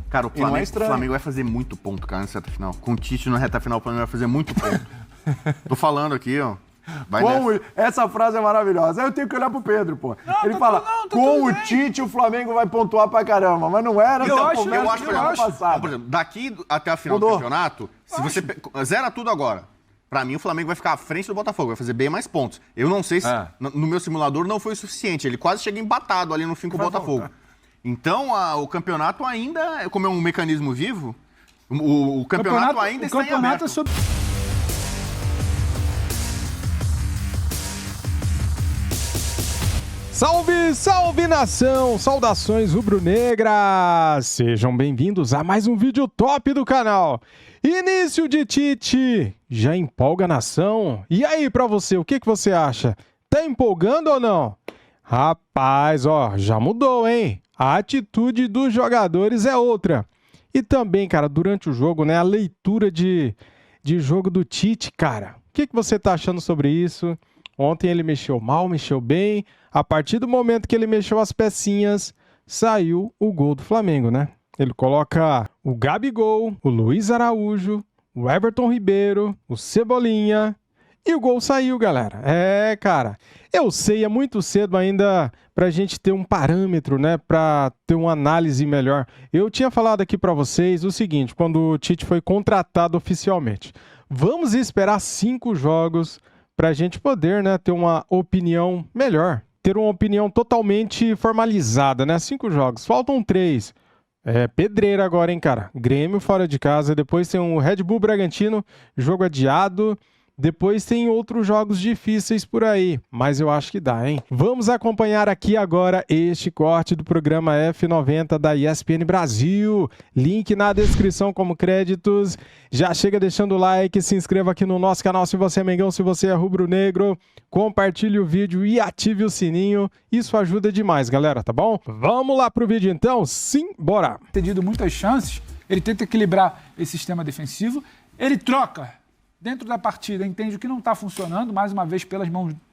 Cara, o Flamengo vai fazer muito ponto, cara, nessa reta final. Com o Tite na reta final, o Flamengo vai fazer muito ponto. Tô falando aqui, ó. Essa frase é maravilhosa. Aí eu tenho que olhar pro Pedro, pô. Ele fala, com o Tite o Flamengo vai pontuar pra caramba. Mas não era eu essa acho, passada. Por exemplo, daqui até a final do campeonato, se você zera tudo agora, pra mim o Flamengo vai ficar à frente do Botafogo, vai fazer bem mais pontos. Eu não sei se no meu simulador não foi o suficiente. Ele quase chega empatado ali no fim com o Botafogo. Então, o campeonato ainda, como é um mecanismo vivo, o campeonato ainda está em aberto. Salve, salve nação! Saudações rubro-negras! Sejam bem-vindos a mais um vídeo top do canal. Início de Tite, já empolga a nação? E aí, pra você, o que você acha? Tá empolgando ou não? Rapaz, ó, já mudou, hein? A atitude dos jogadores é outra. E também, cara, durante o jogo, né, a leitura de jogo do Tite, cara. O que você tá achando sobre isso? Ontem ele mexeu mal, mexeu bem. A partir do momento que ele mexeu as pecinhas, saiu o gol do Flamengo, né? Ele coloca o Gabigol, o Luiz Araújo, o Everton Ribeiro, o Cebolinha e o gol saiu, galera. É, cara, eu sei, é muito cedo ainda pra gente ter um parâmetro, né? Pra ter uma análise melhor. Eu tinha falado aqui pra vocês o seguinte, quando o Tite foi contratado oficialmente. Vamos esperar 5 jogos para a gente poder, né, ter uma opinião melhor. Ter uma opinião totalmente formalizada, né? 5 jogos, faltam 3. É pedreira agora, hein, cara? Grêmio fora de casa, depois tem o Red Bull Bragantino, jogo adiado. Depois tem outros jogos difíceis por aí, mas eu acho que dá, hein? Vamos acompanhar aqui agora este corte do programa F90 da ESPN Brasil. Link na descrição como créditos. Já chega deixando o like, se inscreva aqui no nosso canal se você é mengão, se você é rubro-negro. Compartilhe o vídeo e ative o sininho. Isso ajuda demais, galera, tá bom? Vamos lá pro vídeo então? Sim, bora! Tem tido muitas chances, ele tenta equilibrar esse sistema defensivo, ele troca dentro da partida, entende o que não está funcionando, mais uma vez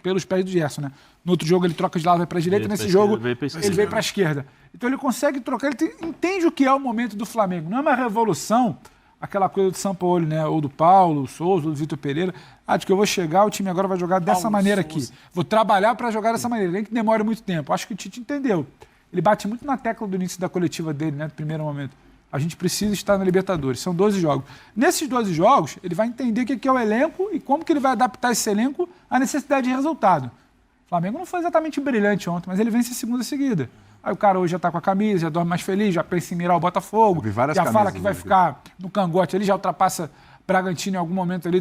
pelos pés do Gerson, né? No outro jogo ele troca de lado, vai para a direita, nesse jogo ele veio para a esquerda. Então ele consegue trocar, entende o que é o momento do Flamengo. Não é uma revolução, aquela coisa do Sampaoli, né? Ou do Paulo, Souza, ou do Vitor Pereira. De que eu vou chegar, o time agora vai jogar dessa maneira aqui. Vou trabalhar para jogar dessa maneira, nem que demore muito tempo. Acho que o Tite entendeu. Ele bate muito na tecla do início da coletiva dele, né? Do primeiro momento. A gente precisa estar na Libertadores. São 12 jogos. Nesses 12 jogos, ele vai entender o que é o elenco e como que ele vai adaptar esse elenco à necessidade de resultado. O Flamengo não foi exatamente brilhante ontem, mas ele vence a segunda seguida. Aí o cara hoje já está com a camisa, já dorme mais feliz, já pensa em mirar o Botafogo, já fala que vai ficar no cangote ali, já ultrapassa Bragantino em algum momento ali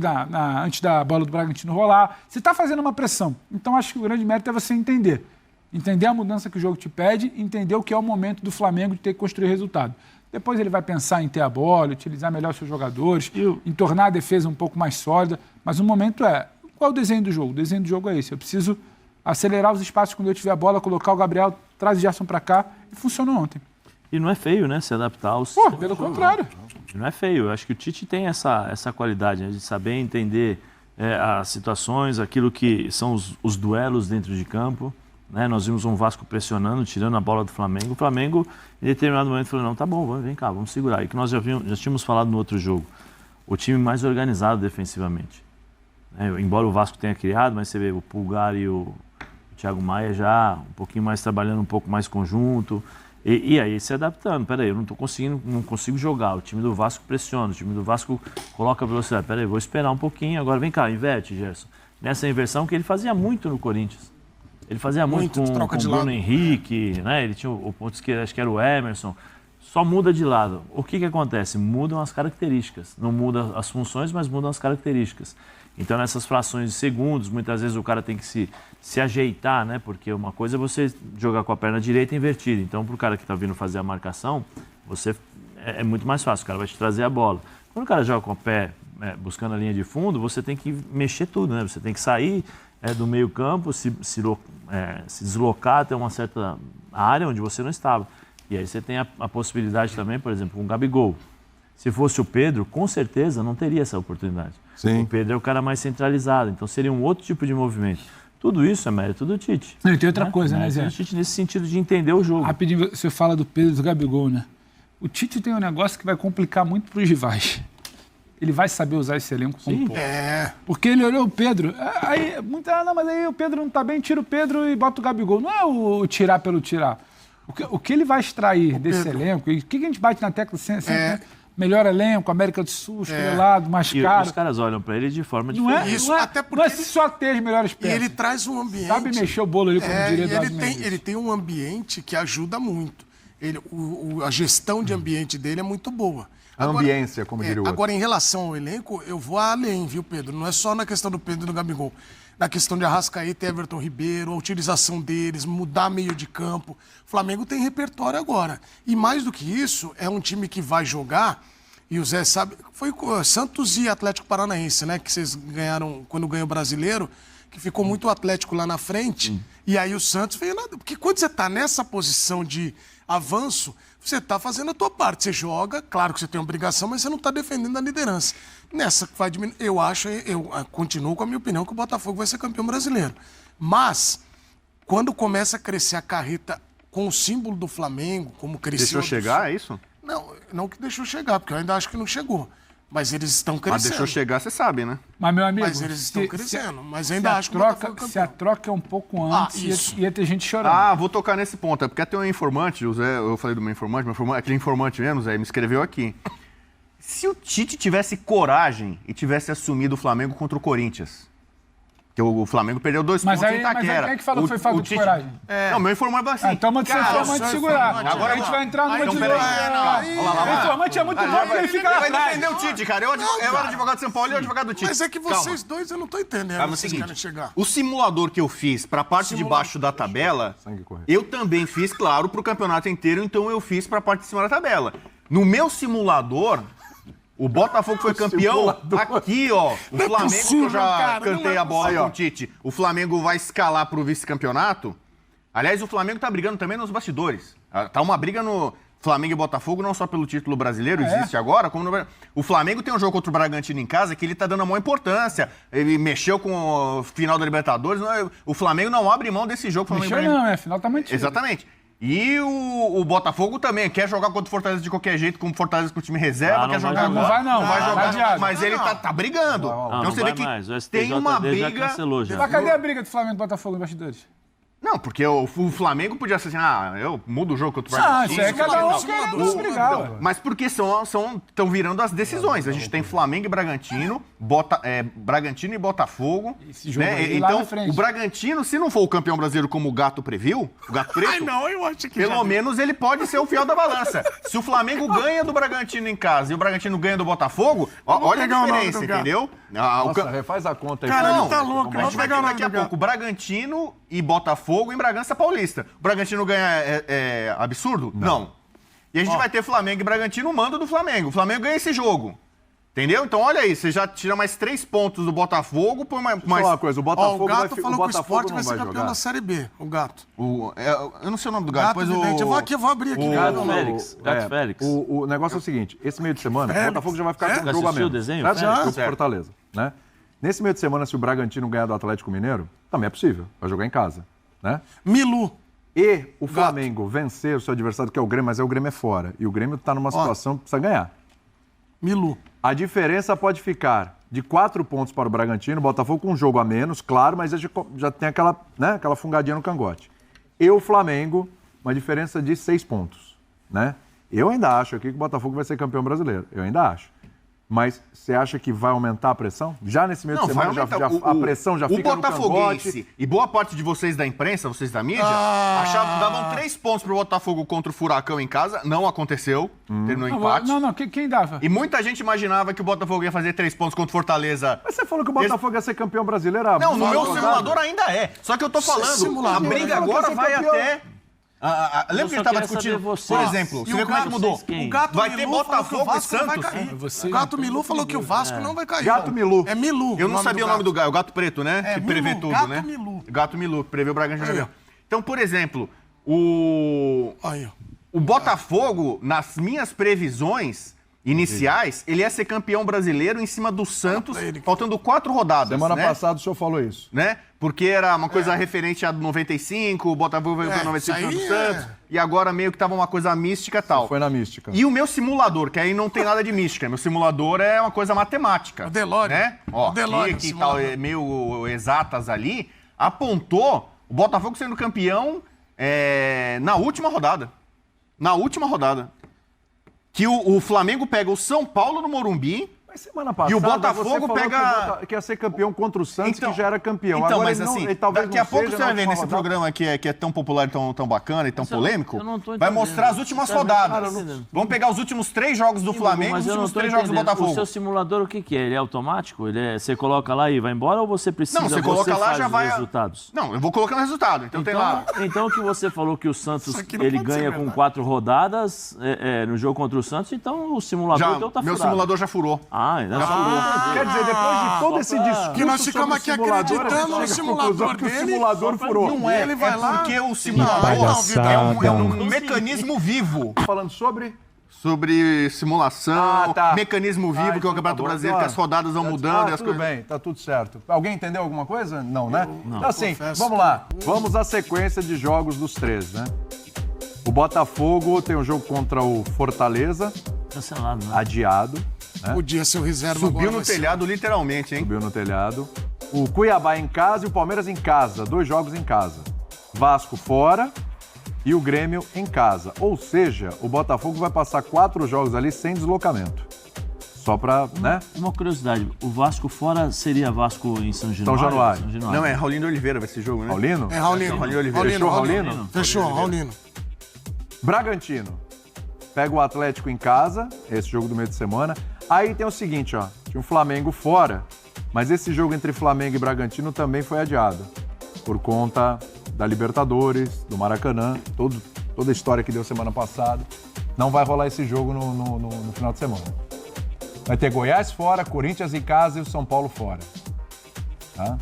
antes da bola do Bragantino rolar. Você está fazendo uma pressão. Então acho que o grande mérito é você entender. Entender a mudança que o jogo te pede, entender o que é o momento do Flamengo de ter que construir resultado. Depois ele vai pensar em ter a bola, utilizar melhor seus jogadores, em tornar a defesa um pouco mais sólida. Mas o momento qual é o desenho do jogo? O desenho do jogo é esse. Eu preciso acelerar os espaços quando eu tiver a bola, colocar o Gabriel, traz o Gerson para cá. E funcionou ontem. E não é feio, né? Se adaptar aos... Pelo contrário. Não é feio. Eu acho que o Tite tem essa qualidade, né? De saber entender as situações, aquilo que são os duelos dentro de campo. Né? Nós vimos um Vasco pressionando, tirando a bola do Flamengo. O Flamengo, em determinado momento, falou, não, tá bom, vem cá, vamos segurar. E que nós já tínhamos falado no outro jogo. O time mais organizado defensivamente. Embora o Vasco tenha criado, mas você vê o Pulgar e o Thiago Maia já um pouquinho mais trabalhando, um pouco mais conjunto. E aí se adaptando. Peraí, eu não consigo jogar. O time do Vasco pressiona, o time do Vasco coloca velocidade. Peraí, vou esperar um pouquinho. Agora vem cá, inverte, Gerson. Nessa inversão que ele fazia muito no Corinthians. Ele fazia muito com o Bruno Henrique, né? Ele tinha o ponto esquerdo, acho que era o Emerson. Só muda de lado. O que acontece? Mudam as características. Não mudam as funções, mas mudam as características. Então, nessas frações de segundos, muitas vezes o cara tem que se ajeitar, né? Porque uma coisa é você jogar com a perna direita invertida. Então, para o cara que está vindo fazer a marcação, é muito mais fácil. O cara vai te trazer a bola. Quando o cara joga com o pé buscando a linha de fundo, você tem que mexer tudo, né? Você tem que sair do meio campo, se deslocar até uma certa área onde você não estava. E aí você tem a possibilidade também, por exemplo, com o Gabigol. Se fosse o Pedro, com certeza não teria essa oportunidade. Sim. O Pedro é o cara mais centralizado, então seria um outro tipo de movimento. Tudo isso é mérito do Tite. E tem outra coisa, né, Zé? O Tite nesse sentido de entender o jogo. Rapidinho, você fala do Pedro e do Gabigol, né? O Tite tem um negócio que vai complicar muito para os rivais. Ele vai saber usar esse elenco como pouco. Porque ele olhou o Pedro. Mas aí o Pedro não tá bem, tira o Pedro e bota o Gabigol. Não é o tirar pelo tirar. O que ele vai extrair desse elenco? E o que a gente bate na tecla sempre? Né? Melhor elenco, América do Sul, estrelado, mais caro. E os caras olham para ele de forma diferente. Não é só ter as melhores peças. E ele traz um ambiente... Sabe mexer o bolo ali, como diria Eduardo Mendes. Ele tem um ambiente que ajuda muito. A gestão de ambiente dele é muito boa. A ambiência, como diria o outro. Agora, em relação ao elenco, eu vou além, viu, Pedro? Não é só na questão do Pedro e do Gabigol. Na questão de Arrascaeta e Everton Ribeiro, a utilização deles, mudar meio de campo. O Flamengo tem repertório agora. E mais do que isso, é um time que vai jogar, e o Zé sabe, foi Santos e Atlético Paranaense, né? Que vocês ganharam quando ganhou o Brasileiro, que ficou muito Atlético lá na frente. E aí o Santos veio nada. Porque quando você está nessa posição de avanço, você está fazendo a tua parte. Você joga, claro que você tem obrigação, mas você não está defendendo a liderança. Nessa que vai diminuir, eu continuo com a minha opinião que o Botafogo vai ser campeão brasileiro. Mas, quando começa a crescer a carreta com o símbolo do Flamengo, como cresceu... Deixou chegar, é isso? Não que deixou chegar, porque eu ainda acho que não chegou. Mas eles estão crescendo. Mas deixou chegar, você sabe, né? Mas, meu amigo... Mas eles estão crescendo. Mas ainda acho que o Botafogo é campeão. Se a troca é um pouco antes, ia ter gente chorando. Vou tocar nesse ponto. É porque tem um informante, o Zé, eu falei do meu informante, aquele informante mesmo, Zé, me escreveu aqui. Se o Tite tivesse coragem e tivesse assumido o Flamengo contra o Corinthians, que o Flamengo perdeu 2 pontos em Itaquera. Mas aí quem é que falou que foi falta de coragem? Não, meu informante vai assim. Então, mas informante segurar. Agora a gente vai entrar numa de novo. O informante é muito bom porque ele fica lá vai atrás. defender o Tite, cara. Eu era advogado de São Paulo e eu advogado do Tite. Mas é que vocês dois, eu não tô entendendo. Vocês querem chegar. O simulador que eu fiz pra parte de baixo da tabela, eu também fiz, claro, pro campeonato inteiro, então eu fiz pra parte de cima da tabela. No meu simulador... O Botafogo foi campeão aqui, ó. O Flamengo, que eu já cantei a bola com o Tite. O Flamengo vai escalar pro vice-campeonato. Aliás, o Flamengo tá brigando também nos bastidores. Tá uma briga no Flamengo e Botafogo, não só pelo título brasileiro, existe agora, como no... O Flamengo tem um jogo contra o Bragantino em casa que ele tá dando a maior importância. Ele mexeu com o final da Libertadores. O Flamengo não abre mão desse jogo. Mexeu não, afinal tá mantido. Exatamente. E o Botafogo também quer jogar contra o Fortaleza de qualquer jeito, como Fortaleza com o time reserva, quer jogar agora. Não vai jogar, mas ele tá brigando. Então você vê que tem uma briga... Mas cadê a briga do Flamengo e Botafogo em bastidores? Não, porque o Flamengo podia ser assim, eu mudo o jogo contra o Bragantino. Isso é cada um querendo brigar. Mas porque estão virando as decisões. A gente tem Flamengo e Bragantino, Bragantino e Botafogo. Né? Então, o Bragantino, se não for o campeão brasileiro como o Gato previu, o Gato Preto, eu acho que pelo menos ele pode ser o fiel da balança. Se o Flamengo ganha do Bragantino em casa e o Bragantino ganha do Botafogo, olha a diferença, entendeu? Nossa, refaz a conta aí. Cara, tá louco. A gente vai ter daqui a pouco Bragantino e Botafogo em Bragança Paulista. O Bragantino ganha é absurdo? Não. E a gente vai ter Flamengo e Bragantino, mando do Flamengo. O Flamengo ganha esse jogo. Entendeu? Então, olha aí, você já tira mais 3 pontos do Botafogo, põe mais... Deixa eu falar uma coisa, o Botafogo o Gato vai, falou que o Sport vai ser campeão campeão da Série B, o Gato. Eu não sei o nome do Gato, Eu vou abrir aqui. Gato Félix. Gato Félix. O negócio é o seguinte, esse meio de semana, o Botafogo já vai ficar com um jogo a menos. O desenho? Já, Fortaleza, né? Nesse meio de semana, se o Bragantino ganhar do Atlético Mineiro, também é possível, vai jogar em casa, né? Milu. E o Flamengo vencer o seu adversário, que é o Grêmio, mas o Grêmio é fora. E o Grêmio tá numa situação que precisa ganhar. Milu. A diferença pode ficar de 4 pontos para o Bragantino, o Botafogo com um jogo a menos, claro, mas já tem aquela fungadinha no cangote. E o Flamengo, uma diferença de 6 pontos, né? Eu ainda acho aqui que o Botafogo vai ser campeão brasileiro, eu ainda acho. Mas você acha que vai aumentar a pressão? Já nesse meio de semana a pressão já fica no cangote? O Botafoguense e boa parte de vocês da imprensa, vocês da mídia, davam 3 pontos pro Botafogo contra o Furacão em casa. Não aconteceu, terminou empate. Não, quem dava? E muita gente imaginava que o Botafogo ia fazer 3 pontos contra o Fortaleza. Mas você falou que o Botafogo ia ser campeão brasileiro? Não, no meu simulador ainda é. Só que eu tô falando, a briga agora vai até... lembra que ele estava discutindo? Por exemplo, você vê como é que mudou? O Gato vai ter Milu Botafogo e Santos. O Gato Milu falou que o Vasco não vai cair. Gato Milu. É Milu. Eu não sabia o nome do gato. O Gato Preto, né? Que prevê tudo, Gato né? Milu. Gato Milu, que prevê o Bragantino. Então, por exemplo, o Botafogo, nas minhas previsões, iniciais, ele ia ser campeão brasileiro em cima do Santos, faltando 4 rodadas. Semana né? passada o senhor falou isso. Né? Porque era uma coisa referente a 95, o Botafogo veio para 95 do Santos, e agora meio que tava uma coisa mística e tal. Foi na mística. E o meu simulador, que aí não tem nada de mística, meu simulador é uma coisa matemática. O DeLorean. Né? Ó, O DeLorean, que tal, meio exatas ali, apontou o Botafogo sendo campeão na última rodada. Na última rodada. Que o Flamengo pega o São Paulo no Morumbi. Mas semana passada e o Botafogo você pega. que ia ser campeão contra o Santos, Então, que já era campeão. Então, Agora mas ele não, assim, ele talvez daqui a não pouco seja você vai ver na nesse última programa que é tão popular, tão bacana e tão polêmico, eu não tô vai entendendo. mostrar as últimas rodadas. Vamos pegar os últimos 3 jogos do Flamengo e os últimos 3 jogos do Botafogo. O seu simulador, o que é? Ele é automático? Você coloca lá e vai embora ou você precisa... Não, você coloca lá faz já os vai... resultados? Não, eu vou colocando o resultado. Então tem lá... Então o que você falou que o Santos não ele pode ser ganha com verdade. 4 rodadas no jogo contra o Santos, então o simulador então tá meu furado. simulador já furou. Já furou. Quer dizer, depois de todo esse discurso Que nós ficamos aqui sobre o simulador, acreditando a no gente chega à conclusão simulador que o dele. simulador furou. Não é, ele vai lá- porque o simulador palhaçada. é um mecanismo vivo. Falando sobre... Sobre simulação, tá. mecanismo vivo, que é então o Campeonato tá bom. Brasileiro, que as rodadas vão mudando e as tudo coisas... bem, tá tudo certo. Alguém entendeu alguma coisa? Não, né? Então, assim, confesso vamos lá. Vamos à sequência de jogos dos 3, né? O Botafogo tem um jogo contra o Fortaleza, Cancelado, né? adiado, né? Podia ser o reserva Subiu agora. no vai ser. telhado, literalmente, hein? Subiu no telhado. O Cuiabá em casa e o Palmeiras em casa. 2 jogos em casa. Vasco fora e o Grêmio em casa. Ou seja, o Botafogo vai passar 4 jogos ali sem deslocamento. Só pra, né? Uma curiosidade, o Vasco fora seria Vasco em São Januário? São Januário. Não, é Raulino Oliveira vai esse jogo, né? Paulino? É Raulino. Raulino Oliveira. Fechou, Raulino? Fechou, Raulino. Bragantino. Pega o Atlético em casa, esse jogo do meio de semana. Aí tem o seguinte, ó. Tinha o Flamengo fora, mas esse jogo entre Flamengo e Bragantino também foi adiado. Por conta da Libertadores, do Maracanã, toda a história que deu semana passada. Não vai rolar esse jogo no final de semana. Vai ter Goiás fora, Corinthians em casa e o São Paulo fora. Tá?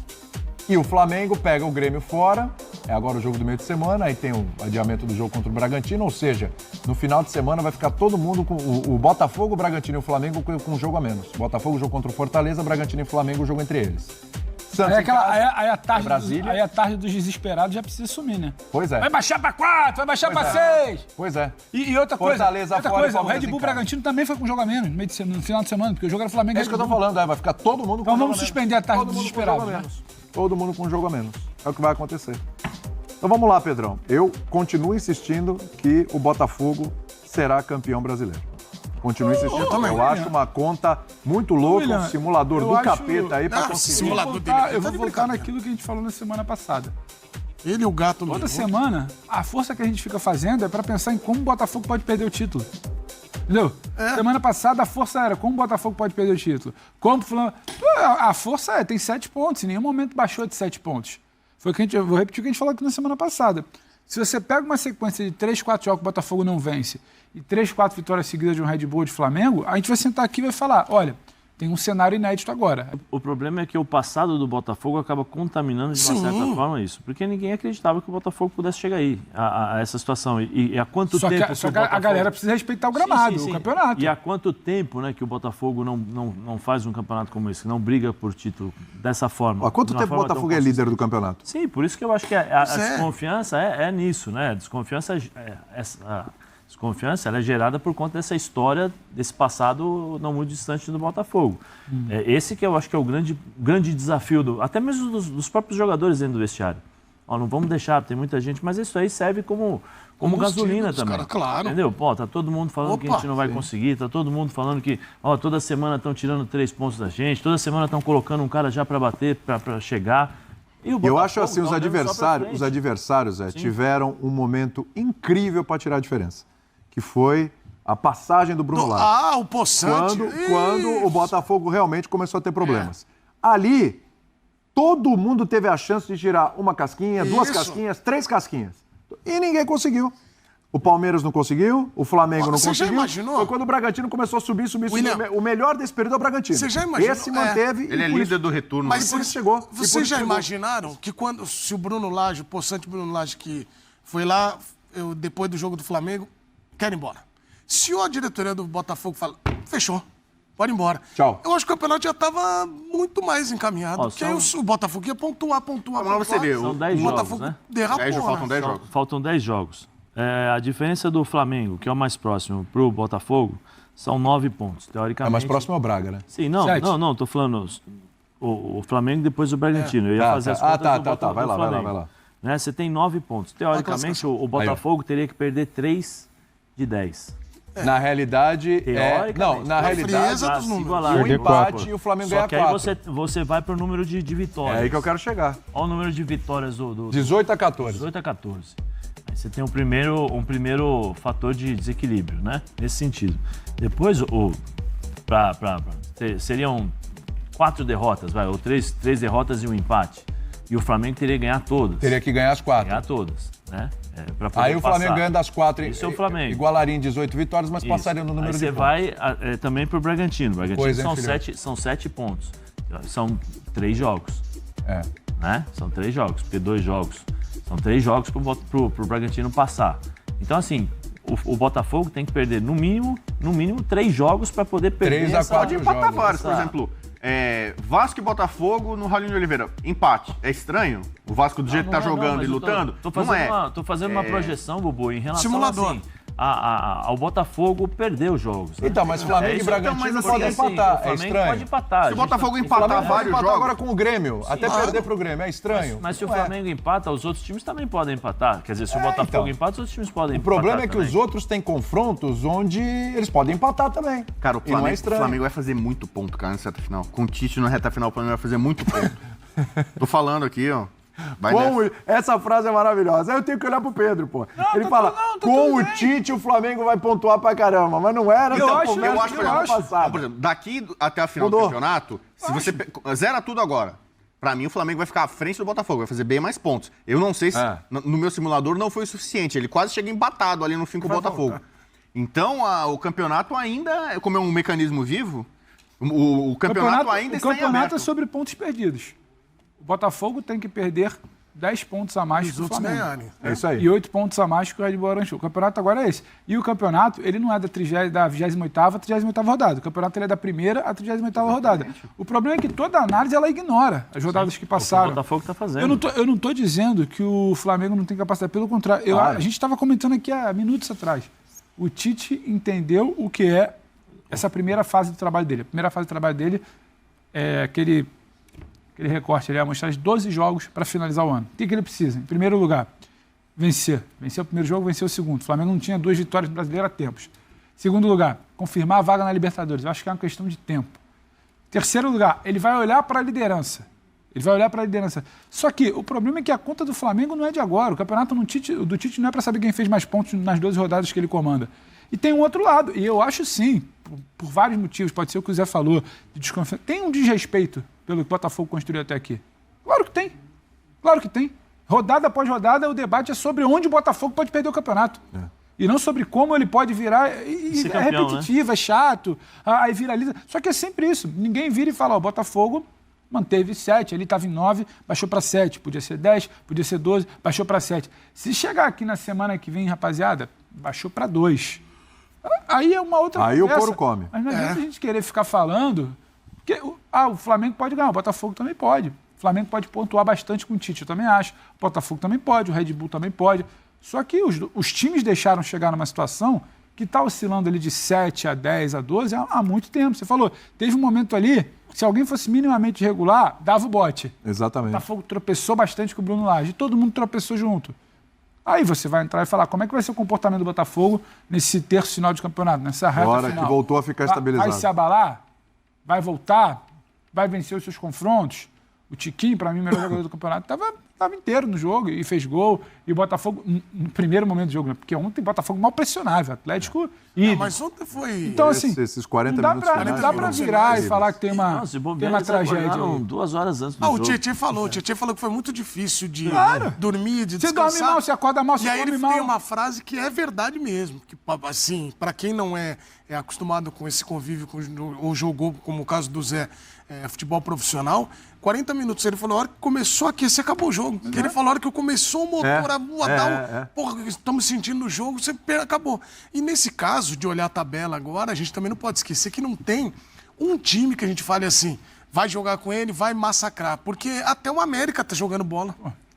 E o Flamengo pega o Grêmio fora, é agora o jogo do meio de semana, aí tem o adiamento do jogo contra o Bragantino, ou seja, no final de semana vai ficar todo mundo com o Botafogo, o Bragantino e o Flamengo com um jogo a menos. Botafogo, jogo contra o Fortaleza, Bragantino e Flamengo, o jogo entre eles. Santos Aí, em casa, aí Brasília. aí a tarde dos desesperados já precisa sumir, né? Pois é. Vai baixar pra 4, vai baixar pra 6. Pois é. E outra coisa, Fortaleza outra fora e coisa, o Palmeiras Red Bull em casa. Bragantino também foi com jogo a menos no final de semana, porque o jogo era Flamengo e É isso que eu tô Red Bull. falando, vai ficar todo mundo com Então um jogo vamos a menos. suspender a tarde Todo dos mundo com um desesperados, jogo a né? menos. Todo mundo com um jogo a menos. É o que vai acontecer. Então vamos lá, Pedrão. Eu continuo insistindo que o Botafogo será campeão brasileiro. Continuo insistindo. Eu acho uma conta muito louca, William, um simulador eu do acho- capeta aí pra Ah, conseguir. simulador. Eu vou voltar naquilo que a gente falou na semana passada. Ele e o gato Toda louco. semana, a força que a gente fica fazendo é pra pensar em como o Botafogo pode perder o título. Entendeu? Semana passada a força era como o Botafogo pode perder o título. Como fulano... A força tem 7 pontos, em nenhum momento baixou de 7 pontos. Foi o que eu vou repetir o que a gente falou aqui na semana passada. Se você pega uma sequência de 3, 4 jogos que o Botafogo não vence e 3, 4 vitórias seguidas de um Red Bull de Flamengo, a gente vai sentar aqui e vai falar, olha, tem um cenário inédito agora. O problema é que o passado do Botafogo acaba contaminando de uma certa forma isso. Porque ninguém acreditava que o Botafogo pudesse chegar aí, a essa situação. E há quanto Só tempo que, o a Botafogo... galera precisa respeitar o gramado, Sim. o campeonato. E há quanto tempo, né, que o Botafogo não faz um campeonato como esse, que não briga por título dessa forma. Há quanto de uma tempo o forma tão Botafogo é líder do campeonato? Sim, por isso que eu acho que a desconfiança é nisso, né? A desconfiança, a desconfiança ela é gerada por conta dessa história, desse passado não muito distante do Botafogo. Esse que eu acho que é o grande desafio, até mesmo dos próprios jogadores dentro do vestiário. Ó, não vamos deixar, tem muita gente, mas isso aí serve como gasolina também. Cara, claro. Entendeu? Pô, tá todo mundo falando que a gente não vai conseguir, tá todo mundo falando que toda semana estão tirando 3 pontos da gente, toda semana estão colocando um cara já para bater, para chegar. E o Eu acho assim, Botafogo tá os adversários tiveram um momento incrível para tirar a diferença, que foi a passagem do Bruno Lage. O Poçante. Quando o Botafogo realmente começou a ter problemas. Ali, todo mundo teve a chance de tirar uma casquinha, 2 casquinhas, 3 casquinhas. E ninguém conseguiu. O Palmeiras não conseguiu, o Flamengo não Você já conseguiu. imaginou? Foi quando o Bragantino começou a subir. William, O melhor desse período é o Bragantino. Você já imaginou? Esse manteve. Ele é líder do retorno. Mas por isso chegou. Vocês já imaginaram que se o Bruno Lage, o Poçante Bruno Lage, que foi lá depois do jogo do Flamengo, quer ir embora. Se a diretoria do Botafogo fala, fechou, pode ir embora. Tchau. Eu acho que o campeonato já estava muito mais encaminhado. Porque aí o Botafogo ia pontuar. Mas você vê, São 10 o jogos, Botafogo né? derrapou. Faltam 10 jogos. Faltam 10 jogos. A diferença do Flamengo, que é o mais próximo, para o Botafogo, são 9 pontos, teoricamente. É mais próximo ao Braga, né? Sim, não, tô falando o Flamengo depois do Bragantino. Eu ia fazer as contas do Botafogo. Vai lá. Né? Você tem 9 pontos. Teoricamente, o Botafogo teria que perder 3 de 10. Na realidade, não, na realidade, frieza dos números. o empate e o Flamengo ganha Só que aí 4. você vai para o número de vitórias. É aí que eu quero chegar. Olha o número de vitórias do 18 a 14. 18 a 14. Aí você tem um primeiro fator de desequilíbrio, né? Nesse sentido. Depois, seriam 4 derrotas, ou 3 derrotas e um empate. E o Flamengo teria que ganhar todas. Teria que ganhar as 4. Ganhar todas, né? Pra poder Aí o Flamengo passar. ganha das 4. Isso é o Flamengo. Igualaria em 18 vitórias, mas Isso. passaria no número Aí de você pontos. vai também pro Bragantino. O Bragantino Pois é, são 7 pontos. São 3 jogos. É. Né? São 3 jogos, porque 2 jogos. São 3 jogos pro Bragantino passar. Então, assim, o Botafogo tem que perder no mínimo 3 jogos para poder perder 3 a 4 Pode empatar jogos. vários, por exemplo. Vasco e Botafogo no Raulino de Oliveira. Empate. É estranho? O Vasco do jeito que tá jogando mas e eu lutando? Tô fazendo uma projeção, Bubu, em relação Simulador. assim, ao Botafogo perder os jogos. Né? Então, mas Flamengo e Bragantino mas podem assim, empatar. O É Flamengo estranho. pode empatar. Se o Botafogo O empatar Flamengo pode vários empatar jogos... agora com o Grêmio. Até perder pro Grêmio. É estranho. Mas se o Não é. Flamengo empata, os outros times também podem empatar. Quer dizer, se o Botafogo então. empata, os outros times podem O empatar. problema é que também. os outros têm confrontos onde eles podem empatar também. Cara, o E não é Flamengo, estranho. vai fazer muito ponto, cara, nessa reta final. Com o Tite na reta final, o Flamengo vai fazer muito ponto. Tô falando aqui, ó. Vai nessa. Essa frase é maravilhosa. Aí eu tenho que olhar pro Pedro, pô. Ele fala, com o Tite o Flamengo vai pontuar pra caramba. Mas não era. Então, essa eu acho, passada. por exemplo, daqui até a final Mudou. do campeonato, se você zera tudo agora, pra mim o Flamengo vai ficar à frente do Botafogo, vai fazer bem mais pontos. Eu não sei se no meu simulador não foi o suficiente, ele quase chega embatado ali no fim com o Botafogo. Então o campeonato ainda, como é um mecanismo vivo, o campeonato ainda está em O campeonato aberto. é sobre pontos perdidos. O Botafogo tem que perder 10 pontos a mais Os que o outros Flamengo. ganharem. É isso aí. E 8 pontos a mais que o Red Bull Aranchu. O campeonato agora é esse. E o campeonato, ele não é da 28ª à 38ª rodada. O campeonato ele é da 1ª à 38ª rodada. O problema é que toda análise ela ignora as rodadas que O passaram. Botafogo tá fazendo. Eu não tô dizendo que o Flamengo não tem capacidade. Pelo contrário, a gente estava comentando aqui há minutos atrás. O Tite entendeu o que é essa primeira fase do trabalho dele. A primeira fase do trabalho dele é aquele recorte, ele ia mostrar 12 jogos para finalizar o ano. O que ele precisa? Em primeiro lugar, vencer. Vencer o primeiro jogo, vencer o segundo. O Flamengo não tinha 2 vitórias brasileiras a tempos. Segundo lugar, confirmar a vaga na Libertadores. Eu acho que é uma questão de tempo. Terceiro lugar, ele vai olhar para a liderança. Só que o problema é que a conta do Flamengo não é de agora. O campeonato do Tite não é para saber quem fez mais pontos nas 12 rodadas que ele comanda. E tem um outro lado. E eu acho sim, por vários motivos, pode ser o que o Zé falou, de desconfiança. Tem um desrespeito pelo que o Botafogo construiu até aqui. Claro que tem. Claro que tem. Rodada após rodada, o debate é sobre onde o Botafogo pode perder o campeonato. E não sobre como ele pode virar. E Ser é campeão, repetitivo, é chato, aí viraliza. Só que é sempre isso. Ninguém vira e fala, ó, o Botafogo manteve 7, ele estava em 9, baixou para 7. Podia ser 10, podia ser 12, baixou para 7. Se chegar aqui na semana que vem, rapaziada, baixou para 2. Aí é uma outra Aí conversa. o couro come. Mas não adianta a gente querer ficar falando. Porque o Flamengo pode ganhar, o Botafogo também pode. O Flamengo pode pontuar bastante com o Tite, eu também acho. O Botafogo também pode, o Red Bull também pode. Só que os times deixaram chegar numa situação que está oscilando ali de 7 a 10 a 12 há muito tempo. Você falou, teve um momento ali, se alguém fosse minimamente regular, dava o bote. O Exatamente. Botafogo tropeçou bastante com o Bruno Lage. Todo mundo tropeçou junto. Aí você vai entrar e falar como é que vai ser o comportamento do Botafogo nesse terço final de campeonato, nessa reta Agora final. que voltou a ficar estabilizado. Vai se abalar? Vai voltar? Vai vencer os seus confrontos? O Tiquinho, para mim, o melhor jogador do campeonato, estava inteiro no jogo e fez gol. E o Botafogo, no primeiro momento do jogo, né? Porque ontem o Botafogo mal pressionável. Atlético e. Mas ontem foi. Então, assim, Esses 40 não minutos finais dá pra foram virar e terríveis. falar que tem uma, Se tem bobear, uma eles tragédia. acordaram aí. 2 horas antes do O jogo. Tietchan falou que foi muito difícil de dormir, de Você descansar. dorme mal, você acorda mal, você E aí come ele mal. tem uma frase que é verdade mesmo, que assim, para quem não é acostumado com esse convívio ou jogou, como o caso do Zé, futebol profissional, 40 minutos ele falou, a hora que começou a aquecer, acabou o jogo. jogo. Que ele falou, a hora que começou o motor a dar porra, estamos sentindo no jogo, você acabou. E nesse caso, de olhar a tabela agora, a gente também não pode esquecer que não tem um time que a gente fale assim, vai jogar com ele, vai massacrar. Porque até o América tá jogando bola.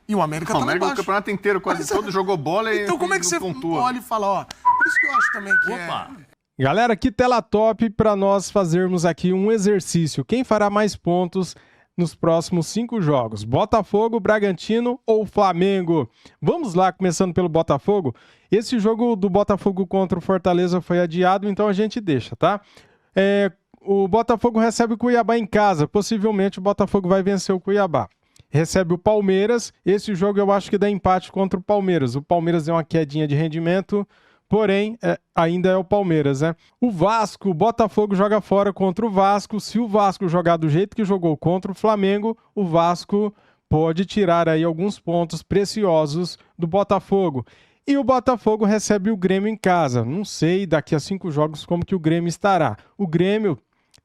E o América tá lá embaixo. O campeonato inteiro quase todo jogou bola e então como é que você olha e fala, ó... Por isso que eu acho também que Galera, que tela top para nós fazermos aqui um exercício. Quem fará mais pontos nos próximos 5 jogos? Botafogo, Bragantino ou Flamengo? Vamos lá, começando pelo Botafogo. Esse jogo do Botafogo contra o Fortaleza foi adiado, então a gente deixa, tá? O Botafogo recebe o Cuiabá em casa. Possivelmente o Botafogo vai vencer o Cuiabá. Recebe o Palmeiras. Esse jogo eu acho que dá empate contra o Palmeiras. O Palmeiras deu uma quedinha de rendimento, porém, ainda é o Palmeiras, né? O Vasco, o Botafogo joga fora contra o Vasco. Se o Vasco jogar do jeito que jogou contra o Flamengo, o Vasco pode tirar aí alguns pontos preciosos do Botafogo. E o Botafogo recebe o Grêmio em casa. Não sei daqui a 5 jogos como que o Grêmio estará. O Grêmio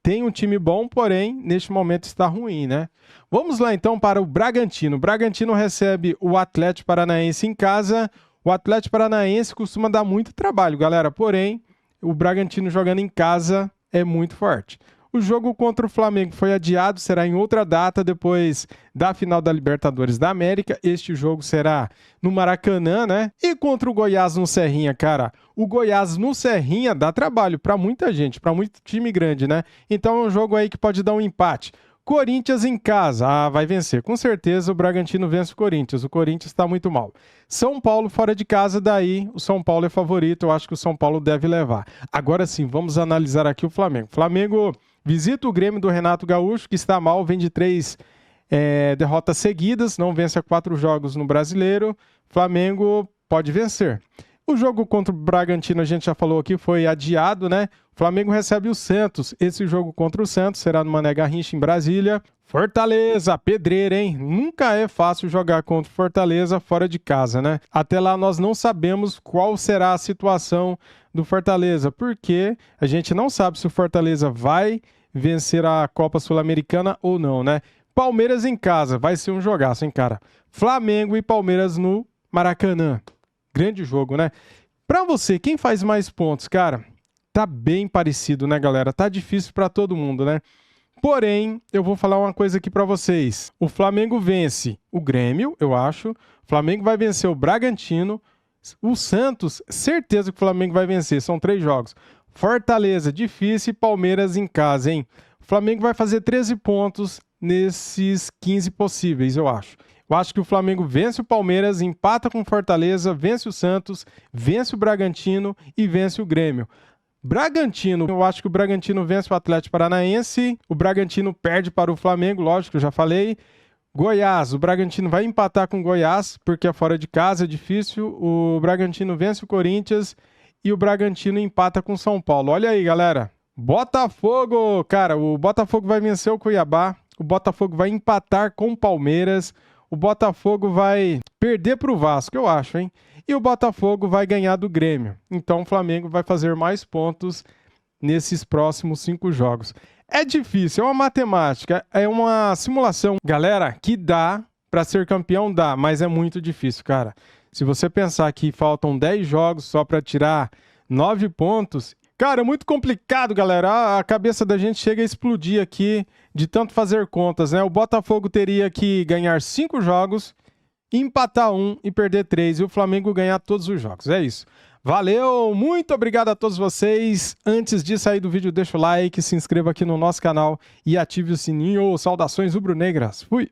tem um time bom, porém, neste momento está ruim, né? Vamos lá então para o Bragantino. O Bragantino recebe o Atlético Paranaense em casa. O Atlético Paranaense costuma dar muito trabalho, galera. Porém, o Bragantino jogando em casa é muito forte. O jogo contra o Flamengo foi adiado, será em outra data, depois da final da Libertadores da América. Este jogo será no Maracanã, né? E contra o Goiás no Serrinha, cara. O Goiás no Serrinha dá trabalho para muita gente, para muito time grande, né? Então é um jogo aí que pode dar um empate. Corinthians em casa, vai vencer. Com certeza o Bragantino vence o Corinthians está muito mal. São Paulo fora de casa, daí o São Paulo é favorito, eu acho que o São Paulo deve levar. Agora sim, vamos analisar aqui o Flamengo. Flamengo visita o Grêmio do Renato Gaúcho, que está mal, vem de 3 derrotas seguidas, não vence há 4 jogos no Brasileiro. Flamengo pode vencer. O jogo contra o Bragantino, a gente já falou aqui, foi adiado, né? O Flamengo recebe o Santos. Esse jogo contra o Santos será no Mané Garrincha, em Brasília. Fortaleza, pedreira, hein? Nunca é fácil jogar contra o Fortaleza fora de casa, né? Até lá nós não sabemos qual será a situação do Fortaleza, porque a gente não sabe se o Fortaleza vai vencer a Copa Sul-Americana ou não, né? Palmeiras em casa, vai ser um jogaço, hein, cara? Flamengo e Palmeiras no Maracanã. Grande jogo, né? Pra você, quem faz mais pontos, cara? Tá bem parecido, né, galera? Tá difícil pra todo mundo, né? Porém, eu vou falar uma coisa aqui pra vocês. O Flamengo vence o Grêmio, eu acho. O Flamengo vai vencer o Bragantino. O Santos, certeza que o Flamengo vai vencer. São 3 jogos. Fortaleza, difícil. E Palmeiras em casa, hein? O Flamengo vai fazer 13 pontos nesses 15 possíveis, eu acho. Eu acho que o Flamengo vence o Palmeiras, empata com o Fortaleza, vence o Santos, vence o Bragantino e vence o Grêmio. Bragantino, eu acho que o Bragantino vence o Atlético Paranaense, o Bragantino perde para o Flamengo, lógico, eu já falei. Goiás, o Bragantino vai empatar com o Goiás, porque é fora de casa, é difícil. O Bragantino vence o Corinthians e o Bragantino empata com o São Paulo. Olha aí, galera. Botafogo, cara, o Botafogo vai vencer o Cuiabá, o Botafogo vai empatar com o Palmeiras, o Botafogo vai perder para o Vasco, eu acho, hein? E o Botafogo vai ganhar do Grêmio. Então o Flamengo vai fazer mais pontos nesses próximos 5 jogos. É difícil, é uma matemática, é uma simulação. Galera, que dá para ser campeão, dá, mas é muito difícil, cara. Se você pensar que faltam 10 jogos só para tirar 9 pontos... Cara, é muito complicado, galera. A cabeça da gente chega a explodir aqui de tanto fazer contas, né? O Botafogo teria que ganhar 5 jogos, empatar 1 e perder 3. E o Flamengo ganhar todos os jogos. É isso. Valeu, muito obrigado a todos vocês. Antes de sair do vídeo, deixa o like, se inscreva aqui no nosso canal e ative o sininho. Saudações rubro-negras. Fui!